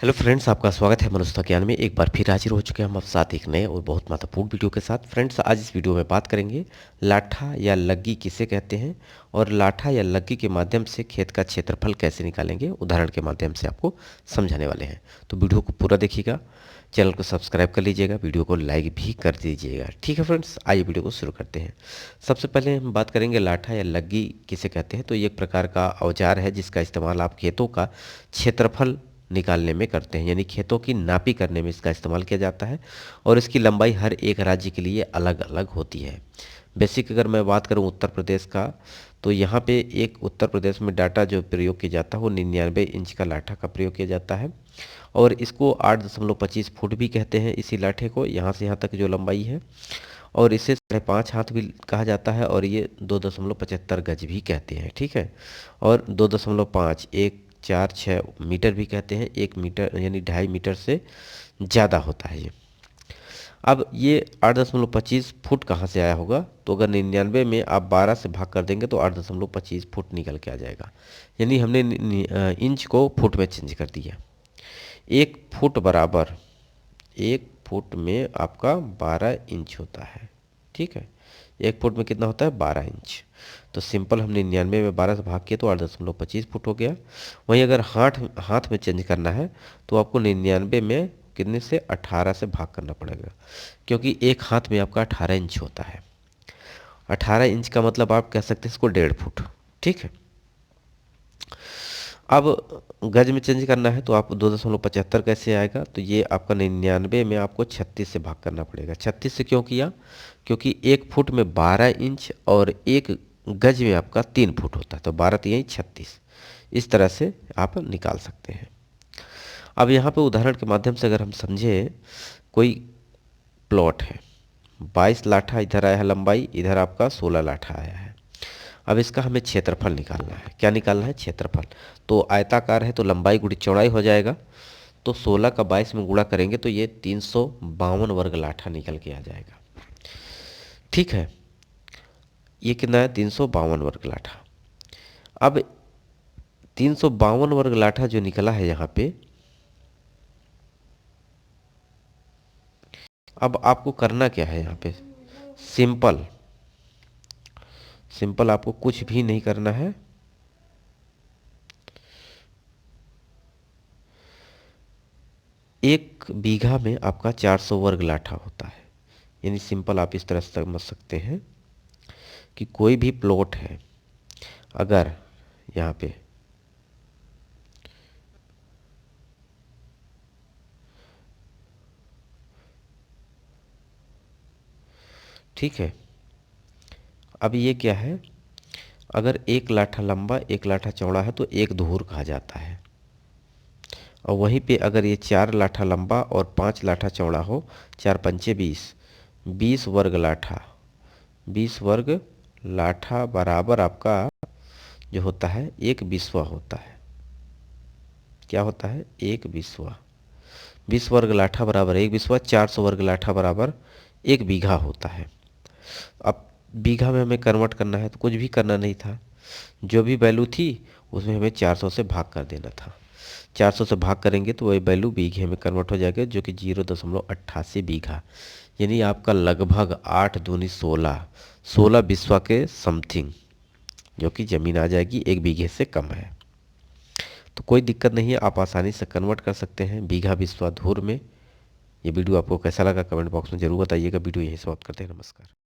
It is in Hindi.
हेलो फ्रेंड्स, आपका स्वागत है मनुष्यता ज्ञान में। एक बार फिर हाजिर हो चुके हैं हम आप साथ एक नए और बहुत महत्वपूर्ण वीडियो के साथ। फ्रेंड्स, आज इस वीडियो में बात करेंगे लाठा या लग्गी किसे कहते हैं और लाठा या लग्गी के माध्यम से खेत का क्षेत्रफल कैसे निकालेंगे, उदाहरण के माध्यम से आपको समझाने वाले हैं। तो वीडियो को पूरा देखिएगा, चैनल को सब्सक्राइब कर लीजिएगा, वीडियो को लाइक भी कर दीजिएगा। ठीक है फ्रेंड्स, आइए वीडियो को शुरू करते हैं। सबसे पहले हम बात करेंगे लाठा या लग्गी किसे कहते हैं। तो ये एक प्रकार का औजार है जिसका इस्तेमाल आप खेतों का क्षेत्रफल निकालने में करते हैं, यानी खेतों की नापी करने में इसका इस्तेमाल किया जाता है और इसकी लंबाई हर एक राज्य के लिए अलग अलग होती है। बेसिक अगर मैं बात करूं उत्तर प्रदेश का, तो यहाँ पे एक उत्तर प्रदेश में डाटा जो प्रयोग किया जाता है वो 99 इंच का लाठा का प्रयोग किया जाता है और इसको 8.25 फुट भी कहते हैं इसी लाठे को, यहाँ से यहाँ तक जो लंबाई है। और इसे 5.5 हाथ भी कहा जाता है और ये 2.75 गज भी कहते हैं। ठीक है, और 2.5 1 4 6 मीटर भी कहते हैं। 1 मीटर यानी 2.5 मीटर से ज़्यादा होता है ये। अब ये 8.25 फुट कहाँ से आया होगा, तो अगर 99 में आप 12 से भाग कर देंगे तो 8.25 फुट निकल के आ जाएगा। यानी हमने इंच को फुट में चेंज कर दिया। 1 फुट बराबर 1 फुट में आपका 12 इंच होता है। ठीक है, 1 फुट में कितना होता है, 12 इंच। तो सिंपल हमने 99 में 12 से भाग किया तो 8.25 फुट हो गया। वहीं अगर हाथ हाथ में चेंज करना है तो आपको 99 में कितने से 18 से भाग करना पड़ेगा, क्योंकि एक हाथ में आपका 18 इंच होता है। 18 इंच का मतलब आप कह सकते हैं इसको 1.5 फुट। ठीक है, अब गज में चेंज करना है तो आप 2.75 कैसे आएगा, तो ये आपका 99 में आपको 36 से भाग करना पड़ेगा। 36 से क्यों किया, क्योंकि 1 फुट में 12 इंच और एक गज में आपका 3 फुट होता है, तो 12 3 36। इस तरह से आप निकाल सकते हैं। अब यहाँ पे उदाहरण के माध्यम से अगर हम समझे, कोई प्लॉट है, 22 लाठा इधर आया है लंबाई, इधर आपका 16 लाठा आया है। अब इसका हमें क्षेत्रफल निकालना है। क्या निकालना है, क्षेत्रफल। तो आयताकार है तो लंबाई गुणी चौड़ाई हो जाएगा, तो 16 का 22 में गुणा करेंगे तो ये 352 वर्ग लाठा निकल के आ जाएगा। ठीक है, ये कितना है, 352 वर्ग लाठा। अब 352 वर्ग लाठा जो निकला है यहाँ पे, अब आपको करना क्या है यहाँ पे, सिंपल सिंपल आपको कुछ भी नहीं करना है। एक बीघा में आपका 400 वर्ग लाठा होता है। यानी सिंपल आप इस तरह से समझ सकते हैं कि कोई भी प्लॉट है, अगर यहाँ पे ठीक है, अब ये क्या है, अगर एक लाठा लंबा एक लाठा चौड़ा है तो एक धूर कहा जाता है। और वहीं पे अगर ये 4 लाठा लंबा और 5 लाठा चौड़ा हो, 4 पंचे 20, 20 वर्ग लाठा, 20 वर्ग लाठा बराबर आपका जो होता है 1/20 होता है। क्या होता है, 1/20। 20 वर्ग लाठा बराबर 1/20, 400 वर्ग लाठा बराबर 1 बीघा होता है। अब बीघा में हमें कन्वर्ट करना है तो कुछ भी करना नहीं था, जो भी वैल्यू थी उसमें हमें 400 से भाग कर देना था। 400 से भाग करेंगे तो वही वैल्यू बीघे में कन्वर्ट हो जाएगा, जो कि 0.88 बीघा, यानी आपका लगभग 8 दूनी 16, 16 बिस्वा के समथिंग जो कि ज़मीन आ जाएगी, 1 बीघे से कम है। तो कोई दिक्कत नहीं है, आप आसानी से कन्वर्ट कर सकते हैं बीघा बिस्वा धूर में। ये वीडियो आपको कैसा लगा कमेंट बॉक्स में जरूर बताइएगा। वीडियो यहीं समाप्त करते हैं, नमस्कार।